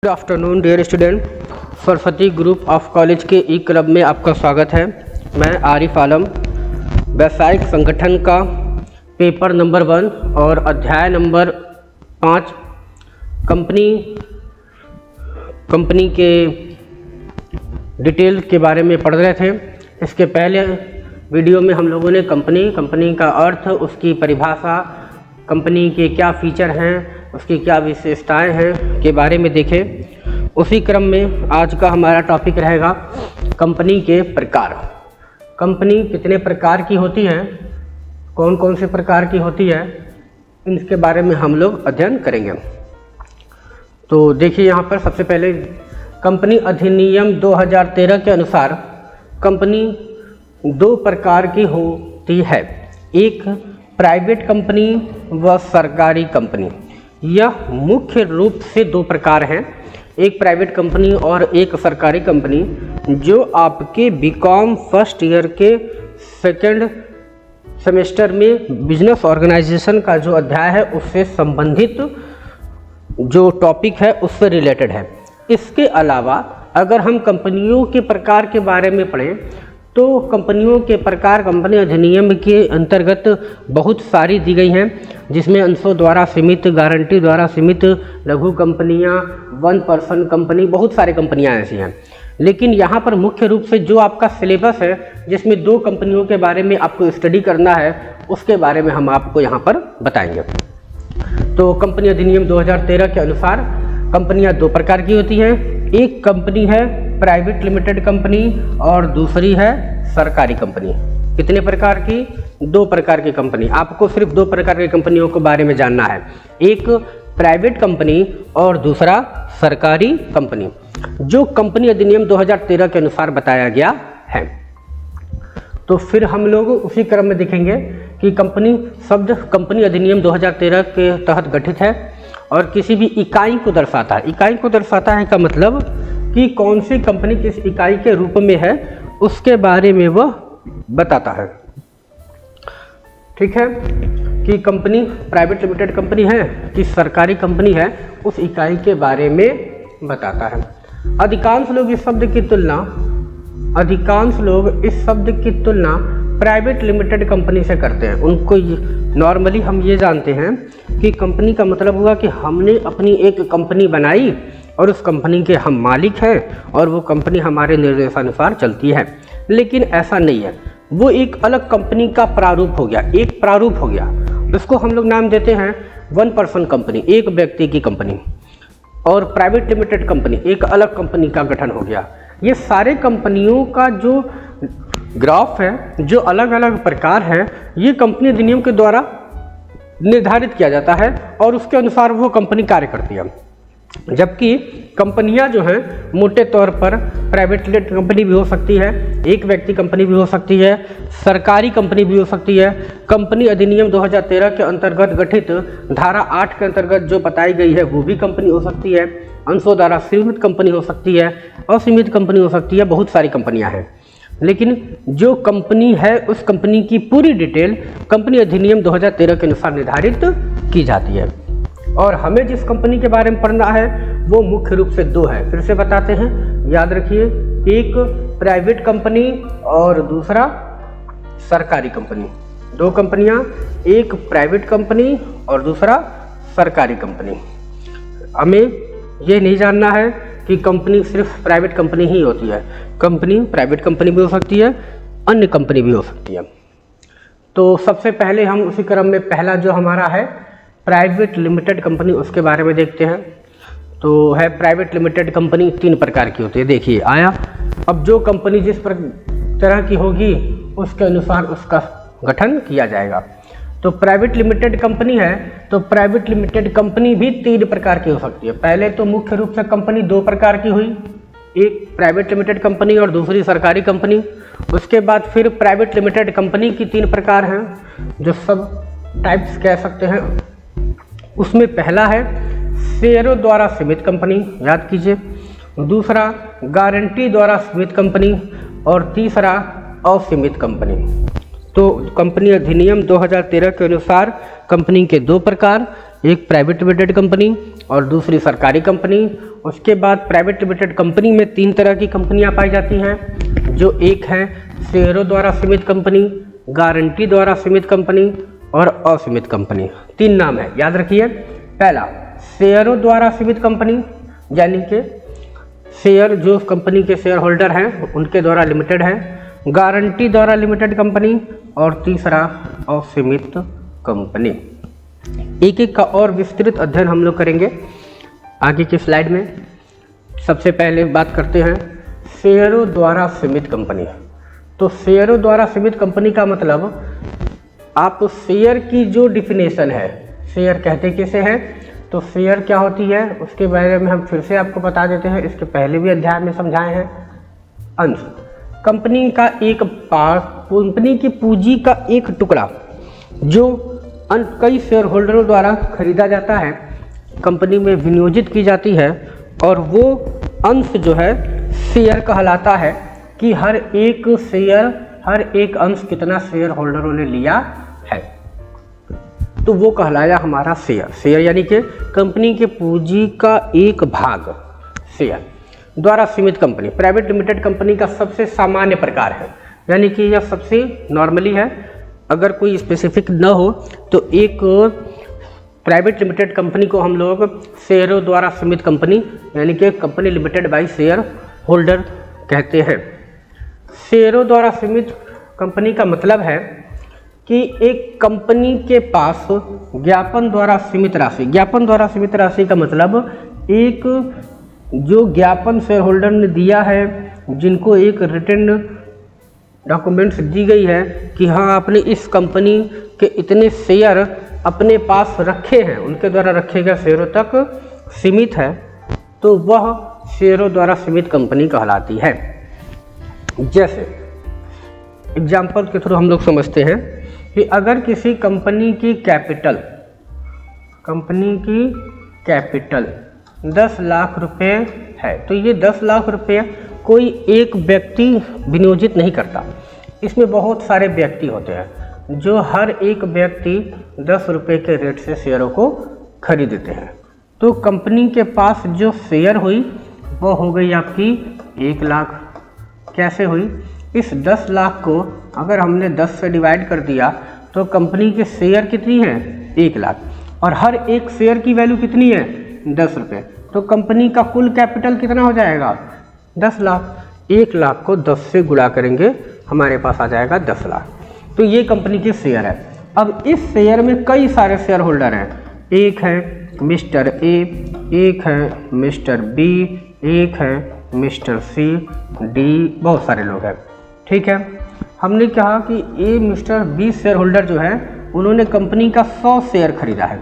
Good afternoon dear student. Saraswati group of college के E club में आपका स्वागत है। मैं आरिफ आलम। व्यावसायिक संगठन का पेपर नंबर 1 और अध्याय नंबर 5 कंपनी के डिटेल के बारे में पढ़ रहे थे। इसके पहले वीडियो में हम लोगों ने कंपनी का अर्थ, उसकी परिभाषा, कंपनी के क्या फीचर हैं, उसकी क्या विशेषताएं हैं के बारे में देखे। उसी क्रम में आज का हमारा टॉपिक रहेगा कंपनी के प्रकार। कंपनी कितने प्रकार की होती है, कौन कौन से प्रकार की होती है, इनके बारे में हम लोग अध्ययन करेंगे। तो देखिए यहाँ पर सबसे पहले कंपनी अधिनियम 2013 के अनुसार कंपनी 2 प्रकार की होती है, एक प्राइवेट कंपनी व सरकारी कंपनी। यह मुख्य रूप से 2 प्रकार हैं, एक प्राइवेट कंपनी और एक सरकारी कंपनी, जो आपके बीकॉम फर्स्ट ईयर के सेकंड सेमेस्टर में बिजनेस ऑर्गेनाइजेशन का जो अध्याय है उससे संबंधित जो टॉपिक है उससे रिलेटेड है। इसके अलावा अगर हम कंपनियों के प्रकार के बारे में पढ़ें तो कंपनियों के प्रकार कंपनी अधिनियम के अंतर्गत बहुत सारी दी गई हैं, जिसमें अंशों द्वारा सीमित, गारंटी द्वारा सीमित, लघु कंपनियां, 1 पर्सन कंपनी, बहुत सारी कंपनियां ऐसी हैं। लेकिन यहाँ पर मुख्य रूप से जो आपका सिलेबस है जिसमें 2 कंपनियों के बारे में आपको स्टडी करना है उसके बारे में हम आपको यहाँ पर बताएंगे। तो कंपनी अधिनियम 2013 के अनुसार कंपनियां 2 प्रकार की होती हैं, एक कंपनी है प्राइवेट लिमिटेड कंपनी और दूसरी है सरकारी कंपनी। कितने प्रकार की? 2 प्रकार की कंपनी। आपको सिर्फ 2 प्रकार की कंपनियों के बारे में जानना है, एक प्राइवेट कंपनी और दूसरा सरकारी कंपनी, जो कंपनी अधिनियम 2013 के अनुसार बताया गया है। तो फिर हम लोग उसी क्रम में देखेंगे कि कंपनी शब्द कंपनी अधिनियम 2013 के तहत गठित है और किसी भी इकाई को दर्शाता है। इकाई को दर्शाता है का मतलब कि कौन सी कंपनी किस इकाई के रूप में है उसके बारे में वह बताता है। ठीक है, कि कंपनी प्राइवेट लिमिटेड कंपनी है कि सरकारी कंपनी है, उस इकाई के बारे में बताता है। अधिकांश लोग इस शब्द की तुलना प्राइवेट लिमिटेड कंपनी से करते हैं। उनको नॉर्मली हम ये जानते हैं कि कंपनी का मतलब हुआ कि हमने अपनी एक कंपनी बनाई और उस कंपनी के हम मालिक हैं और वो कंपनी हमारे निर्देशानुसार चलती है। लेकिन ऐसा नहीं है, वो एक अलग कंपनी का प्रारूप हो गया, एक प्रारूप हो गया। इसको हम लोग नाम देते हैं 1 पर्सन कंपनी, एक व्यक्ति की कंपनी, और प्राइवेट लिमिटेड कंपनी एक अलग कंपनी का गठन हो गया। ये सारे कंपनियों का जो ग्राफ है, जो अलग अलग प्रकार है, ये कंपनी अधिनियम के द्वारा निर्धारित किया जाता है और उसके अनुसार वो कंपनी कार्य करती है। जबकि कंपनियां जो हैं मोटे तौर पर प्राइवेट लिमिटेड कंपनी भी हो सकती है, एक व्यक्ति कंपनी भी हो सकती है, सरकारी कंपनी भी हो सकती है। कंपनी अधिनियम 2013 के अंतर्गत गठित धारा 8 के अंतर्गत जो बताई गई है वो भी कंपनी हो सकती है, अंशों द्वारा सीमित कंपनी हो सकती है, असीमित कंपनी हो सकती है, बहुत सारी कंपनियां हैं। लेकिन जो कंपनी है उस कंपनी की पूरी डिटेल कंपनी अधिनियम 2013 के अनुसार निर्धारित की जाती है। और हमें जिस कंपनी के बारे में पढ़ना है वो मुख्य रूप से 2 है। फिर से बताते हैं, याद रखिए, एक प्राइवेट कंपनी और दूसरा सरकारी कंपनी। 2 कंपनियां, एक प्राइवेट कंपनी और दूसरा सरकारी कंपनी। हमें ये नहीं जानना है कि कंपनी सिर्फ प्राइवेट कंपनी ही होती है, कंपनी प्राइवेट कंपनी भी हो सकती है, अन्य कंपनी भी हो सकती है। तो सबसे पहले हम उसी क्रम में पहला जो हमारा है प्राइवेट लिमिटेड कंपनी, उसके बारे में देखते हैं। तो है प्राइवेट लिमिटेड कंपनी 3 प्रकार की होती है। देखिए आया, अब जो कंपनी जिस तरह की होगी उसके अनुसार उसका गठन किया जाएगा। तो प्राइवेट लिमिटेड कंपनी है तो प्राइवेट लिमिटेड कंपनी भी 3 प्रकार की हो सकती है। पहले तो मुख्य रूप से कंपनी 2 प्रकार की हुई, एक प्राइवेट लिमिटेड कंपनी और दूसरी सरकारी कंपनी। उसके बाद फिर प्राइवेट लिमिटेड कंपनी की 3 प्रकार हैं, जो सब टाइप्स कह सकते हैं। उसमें पहला है शेयरों द्वारा सीमित कंपनी, याद कीजिए, दूसरा गारंटी द्वारा सीमित कंपनी और तीसरा असीमित कंपनी। तो कंपनी अधिनियम 2013 के अनुसार कंपनी के 2 प्रकार, एक प्राइवेट लिमिटेड कंपनी और दूसरी सरकारी कंपनी। उसके बाद प्राइवेट लिमिटेड कंपनी में 3 तरह की कंपनियां पाई जाती हैं, जो एक है शेयरों द्वारा सीमित कंपनी, गारंटी द्वारा सीमित कंपनी और असीमित कंपनी। 3 नाम है, याद रखिए। पहला शेयरों द्वारा सीमित कंपनी, यानी कि शेयर जो कंपनी के शेयर होल्डर हैं उनके द्वारा लिमिटेड है, गारंटी द्वारा लिमिटेड कंपनी और तीसरा असीमित कंपनी। एक एक का और विस्तृत अध्ययन हम लोग करेंगे आगे की स्लाइड में। सबसे पहले बात करते हैं शेयरों द्वारा सीमित कंपनी। तो शेयरों द्वारा सीमित कंपनी का मतलब, आप शेयर की जो डिफिनेशन है, शेयर कहते किसे हैं, तो शेयर क्या होती है उसके बारे में हम फिर से आपको बता देते हैं, इसके पहले भी अध्याय में समझाए हैं। अंश, कंपनी का एक पार्ट, कंपनी की पूंजी का एक टुकड़ा जो कई शेयर होल्डरों द्वारा खरीदा जाता है, कंपनी में विनियोजित की जाती है, और वो अंश जो है शेयर कहलाता है कि हर एक शेयर, हर एक अंश कितना शेयर होल्डरों ने लिया है, तो वो कहलाया हमारा शेयर। शेयर यानी कि कंपनी के पूंजी का एक भाग शेयर। द्वारा सीमित कंपनी प्राइवेट लिमिटेड कंपनी का सबसे सामान्य प्रकार है, यानी कि यह सबसे नॉर्मली है। अगर कोई स्पेसिफिक न हो तो एक प्राइवेट लिमिटेड कंपनी को हम लोग शेयरों द्वारा सीमित कंपनी यानी कि company limited by share holder कहते हैं। शेयरों द्वारा सीमित कंपनी का मतलब है कि एक कंपनी के पास ज्ञापन द्वारा सीमित राशि, ज्ञापन द्वारा सीमित राशि का मतलब एक जो ज्ञापन शेयर होल्डर ने दिया है, जिनको एक रिटन डॉक्यूमेंट्स दी गई है कि हाँ आपने इस कंपनी के इतने शेयर अपने पास रखे हैं, उनके द्वारा रखे गए शेयरों तक सीमित है, तो वह शेयरों द्वारा सीमित कंपनी कहलाती है। जैसे एग्जाम्पल के थ्रू हम लोग समझते हैं कि अगर किसी कंपनी की कैपिटल 10 लाख रुपए है, तो ये 10 लाख रुपए कोई एक व्यक्ति विनियोजित नहीं करता, इसमें बहुत सारे व्यक्ति होते हैं जो हर एक व्यक्ति 10 रुपये के रेट से शेयरों को खरीदते हैं। तो कंपनी के पास जो शेयर हुई वो हो गई आपकी 1 लाख। कैसे हुई? इस 10 लाख को अगर हमने 10 से डिवाइड कर दिया तो कंपनी के शेयर कितनी है? 1 लाख, और हर एक शेयर की वैल्यू कितनी है? 10 रुपये। तो कंपनी का कुल कैपिटल कितना हो जाएगा? 10 लाख। 1 लाख को 10 से गुणा करेंगे, हमारे पास आ जाएगा 10 लाख। तो ये कंपनी के शेयर है। अब इस शेयर में कई सारे शेयर होल्डर हैं। एक है मिस्टर ए, एक है मिस्टर बी, एक है मिस्टर सी, डी, बहुत सारे लोग हैं। ठीक है, हमने कहा कि ए मिस्टर बी शेयर होल्डर जो है उन्होंने कंपनी का 100 शेयर खरीदा है।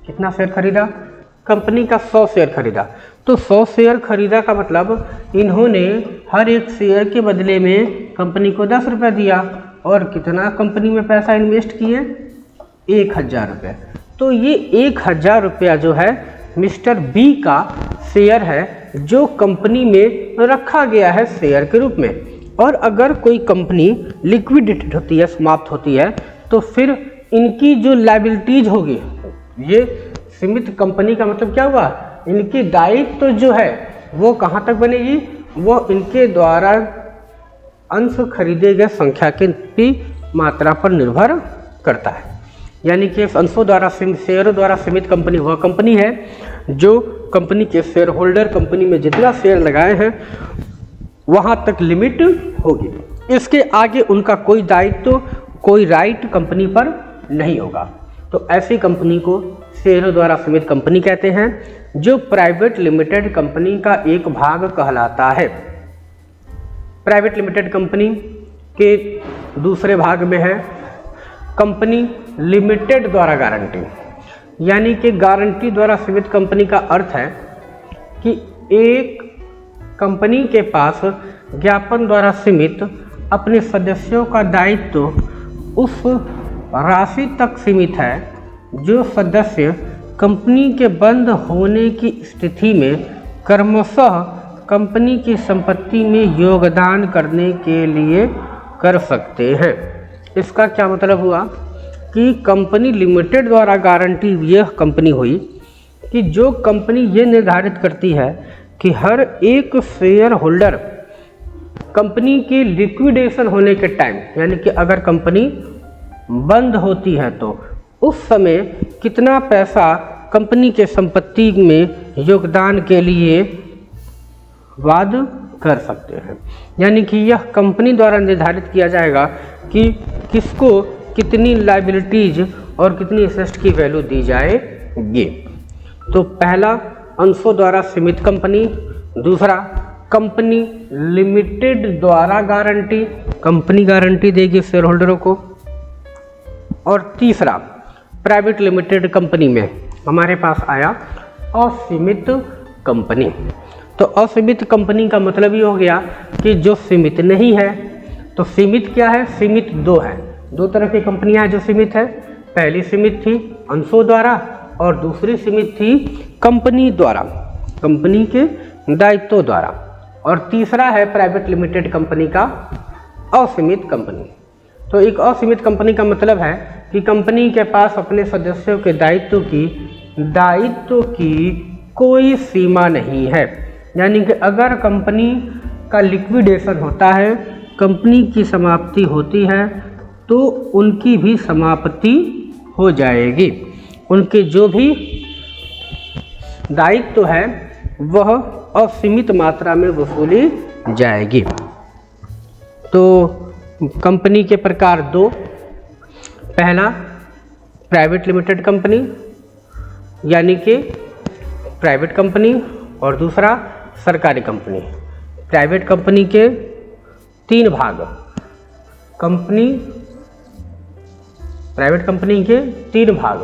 कितना शेयर खरीदा? कंपनी का 100 शेयर खरीदा। तो 100 शेयर खरीदा का मतलब इन्होंने हर एक शेयर के बदले में कंपनी को 10 रुपये दिया, और कितना कंपनी में पैसा इन्वेस्ट किए? 1000 रुपये। तो ये 1000 रुपया जो है मिस्टर बी का शेयर है जो कंपनी में रखा गया है शेयर के रूप में। और अगर कोई कंपनी लिक्विडेटेड होती है, समाप्त होती है, तो फिर इनकी जो लायबिलिटीज होगी, ये सीमित कंपनी का मतलब क्या हुआ? इनकी दायित्व तो जो है वो कहाँ तक बनेगी? वो इनके द्वारा अंश खरीदे गए संख्या की मात्रा पर निर्भर करता है। यानी कि अंशों द्वारा शेयरों द्वारा सीमित कंपनी वह कंपनी है जो कंपनी के शेयर होल्डर कंपनी में जितना शेयर लगाए हैं वहाँ तक लिमिट होगी, इसके आगे उनका कोई दायित्व, कोई राइट कंपनी पर नहीं होगा। तो ऐसी कंपनी को शेयरों द्वारा सीमित कंपनी कहते हैं, जो प्राइवेट लिमिटेड कंपनी का एक भाग कहलाता है। प्राइवेट लिमिटेड कंपनी के दूसरे भाग में है कंपनी लिमिटेड द्वारा गारंटी। यानी कि गारंटी द्वारा सीमित कंपनी का अर्थ है कि एक कंपनी के पास ज्ञापन द्वारा सीमित अपने सदस्यों का दायित्व उस राशि तक सीमित है जो सदस्य कंपनी के बंद होने की स्थिति में क्रमशः कंपनी की संपत्ति में योगदान करने के लिए कर सकते हैं। इसका क्या मतलब हुआ कि कंपनी लिमिटेड द्वारा गारंटी यह कंपनी हुई कि जो कंपनी ये निर्धारित करती है कि हर एक शेयर होल्डर कंपनी के लिक्विडेशन होने के टाइम, यानी कि अगर कंपनी बंद होती है तो उस समय कितना पैसा कंपनी के संपत्ति में योगदान के लिए वाद कर सकते हैं। यानी कि यह कंपनी द्वारा निर्धारित किया जाएगा कि किसको कितनी लायबिलिटीज और कितनी एसेट की वैल्यू दी जाएगी। तो पहला अंशों द्वारा सीमित कंपनी, दूसरा कंपनी लिमिटेड द्वारा गारंटी, कंपनी गारंटी देगी शेयर होल्डरों को, और तीसरा प्राइवेट लिमिटेड कंपनी में हमारे पास आया असीमित कंपनी। तो असीमित कंपनी का मतलब ये हो गया कि जो सीमित नहीं है। तो सीमित क्या है? सीमित दो है, दो तरह की कंपनियां जो सीमित है। पहली सीमित थी अंशों द्वारा और दूसरी सीमित थी कंपनी द्वारा, कंपनी के दायित्वों द्वारा, और तीसरा है प्राइवेट लिमिटेड कंपनी का असीमित कंपनी। तो एक असीमित कंपनी का मतलब है कि कंपनी के पास अपने सदस्यों के दायित्व की कोई सीमा नहीं है। यानी कि अगर कंपनी का लिक्विडेशन होता है, कंपनी की समाप्ति होती है, तो उनकी भी समाप्ति हो जाएगी। उनके जो भी दायित्व है वह असीमित मात्रा में वसूली जाएगी। तो कंपनी के प्रकार दो, पहला प्राइवेट लिमिटेड कंपनी यानी कि प्राइवेट कंपनी, और दूसरा सरकारी कंपनी। प्राइवेट कंपनी के तीन भाग, प्राइवेट कंपनी के तीन भाग,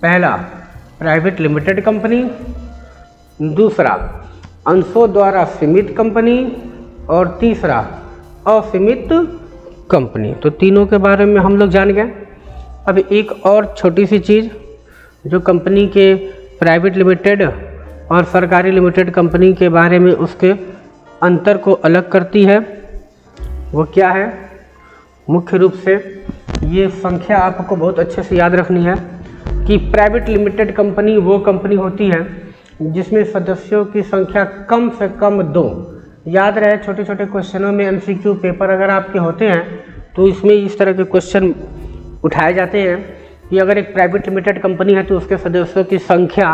पहला प्राइवेट लिमिटेड कंपनी, दूसरा अंशों द्वारा सीमित कंपनी, और तीसरा असीमित कंपनी। तो तीनों के बारे में हम लोग जान गए। अब एक और छोटी सी चीज़ जो कंपनी के प्राइवेट लिमिटेड और सरकारी लिमिटेड कंपनी के बारे में उसके अंतर को अलग करती है, वो क्या है? मुख्य रूप से ये संख्या आपको बहुत अच्छे से याद रखनी है कि प्राइवेट लिमिटेड कंपनी वो कंपनी होती है जिसमें सदस्यों की संख्या कम से कम 2। याद रहे, छोटे छोटे क्वेश्चनों में MCQ पेपर अगर आपके होते हैं तो इसमें इस तरह के क्वेश्चन उठाए जाते हैं कि अगर एक प्राइवेट लिमिटेड कंपनी है तो उसके सदस्यों की संख्या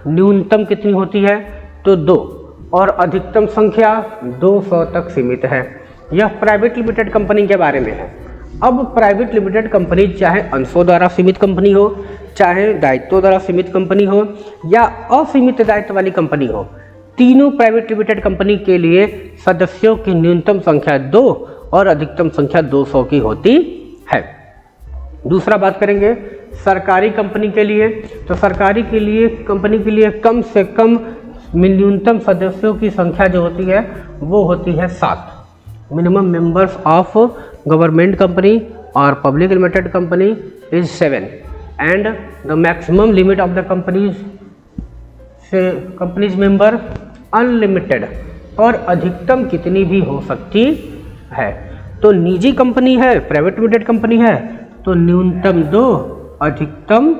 न्यूनतम कितनी होती है? तो 2, और अधिकतम संख्या 200 तक सीमित है। यह प्राइवेट लिमिटेड कंपनी के बारे में है। अब प्राइवेट लिमिटेड कंपनी चाहे अंशों द्वारा सीमित कंपनी हो, चाहे दायित्वों द्वारा सीमित कंपनी हो, या असीमित दायित्व वाली कंपनी हो, तीनों प्राइवेट लिमिटेड कंपनी के लिए सदस्यों की न्यूनतम संख्या 2 और अधिकतम संख्या 200 की होती है। दूसरा बात करेंगे सरकारी कंपनी के लिए। तो सरकारी के लिए कंपनी के लिए कम से कम न्यूनतम सदस्यों की संख्या जो होती है वो होती है 7। Minimum members of government company और public limited company is 7 and the maximum limit of the companies member unlimited, और अधिकतम कितनी भी हो सकती है। तो निजी कंपनी है, प्राइवेट लिमिटेड कंपनी है, तो न्यूनतम 2, अधिकतम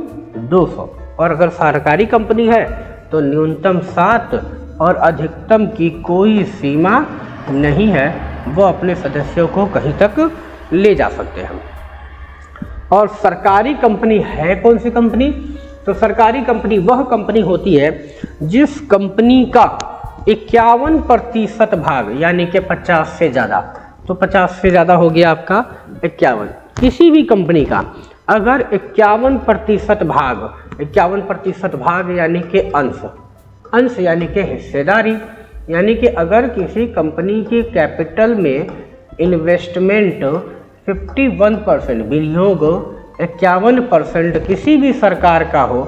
200, और अगर सरकारी कंपनी है तो न्यूनतम 7 और अधिकतम की कोई सीमा नहीं है, वो अपने सदस्यों को कहीं तक ले जा सकते हैं। और सरकारी कंपनी है कौन सी कंपनी? तो सरकारी कंपनी वह कंपनी होती है जिस कंपनी का 51% भाग, यानी कि 50 से ज़्यादा, तो 50 से ज़्यादा हो गया आपका 51, किसी भी कंपनी का अगर 51% भाग यानी कि अंश यानी कि हिस्सेदारी, यानी कि अगर किसी कंपनी की कैपिटल में इन्वेस्टमेंट 51%, विनियोग 51% किसी भी सरकार का हो,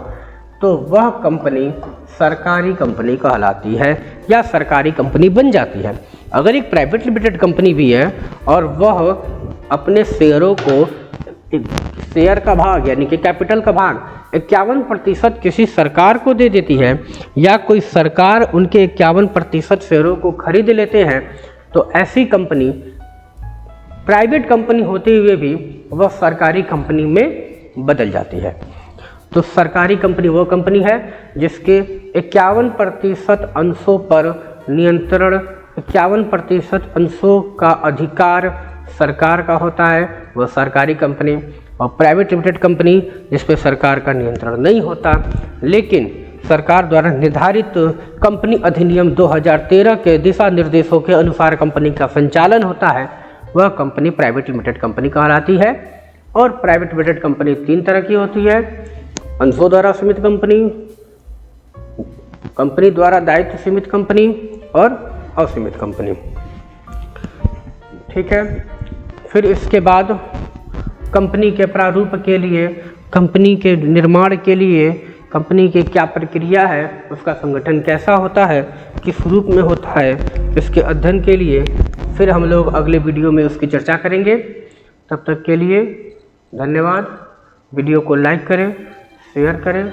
तो वह कंपनी सरकारी कंपनी कहलाती है या सरकारी कंपनी बन जाती है। अगर एक प्राइवेट लिमिटेड कंपनी भी है और वह अपने शेयरों को, शेयर का भाग यानी कि कैपिटल का भाग 51% किसी सरकार को दे देती है, या कोई सरकार उनके 51% शेयरों को खरीद लेते हैं, तो ऐसी कंपनी प्राइवेट कंपनी होते हुए भी वह सरकारी कंपनी में बदल जाती है। तो सरकारी कंपनी वो कंपनी है जिसके 51% अंशों पर नियंत्रण, 51% अंशों का अधिकार सरकार का होता है, वह सरकारी कंपनी। और प्राइवेट लिमिटेड कंपनी जिस पे सरकार का नियंत्रण नहीं होता, लेकिन सरकार द्वारा निर्धारित कंपनी अधिनियम 2013 के दिशा निर्देशों के अनुसार कंपनी का संचालन होता है, वह कंपनी प्राइवेट लिमिटेड कंपनी कहलाती है। और प्राइवेट लिमिटेड कंपनी 3 तरह की होती है: अंशों द्वारा सीमित कंपनी, कंपनी द्वारा दायित्व सीमित कंपनी और असीमित कंपनी। ठीक है। फिर इसके बाद कंपनी के प्रारूप के लिए, कंपनी के निर्माण के लिए कंपनी की क्या प्रक्रिया है, उसका संगठन कैसा होता है, किस रूप में होता है, इसके अध्ययन के लिए फिर हम लोग अगले वीडियो में उसकी चर्चा करेंगे। तब तक के लिए धन्यवाद। वीडियो को लाइक करें, शेयर करें।